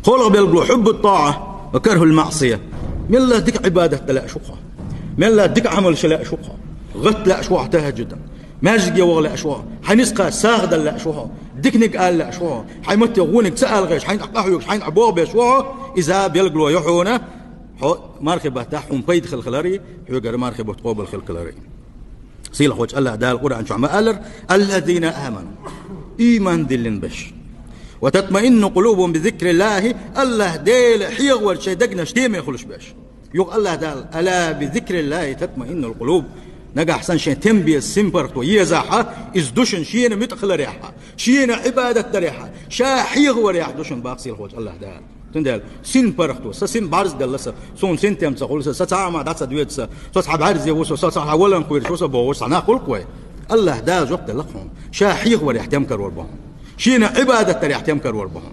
خلق بيلقلو حب الطاعة وكره المعصية. من لا ديك عبادة لا شقة، من لا ديك عمل شلا شقة، غت لا شوها تهجدا، ماجد ولا شوها، حنسقى ساغدا لا شوها، ديك قال لا شوها، حيمت يغونك سأل غيش، حين أحيوك حين أبوه بشوها، إذا بيلقلو يحونه مارخبة تحهم بيد خلخلاري، يقدر مارخبة تقوبل خلخلاري. سيل خوش الله دال القرآن شو عمالر الذين آمنوا إيمان دلن بش وتطمئن قلوبهم بذكر الله. الله ديل حيغور شي دقنا شتي ما يخلش باش يق الله دال ألا بذكر الله تطمئن القلوب. نجا أحسن شيء تنبي السمبرتو يزاحة إزدوشن شينا متخل ريحة شينا عبادة ريحة شا حيغور ريح دوشن باقسيل خوش الله دال تندال سين برختو سين بارز دلسا سون سين تيم تقول سا ما دات دويت سا صاحب عارز يوسو صاحب اولا كوير شو بوس انا اقول كوي الله دا وقت لقهم شا حيغور يحتم كرور بهم شينا عبادة ريح تم كرور بهم.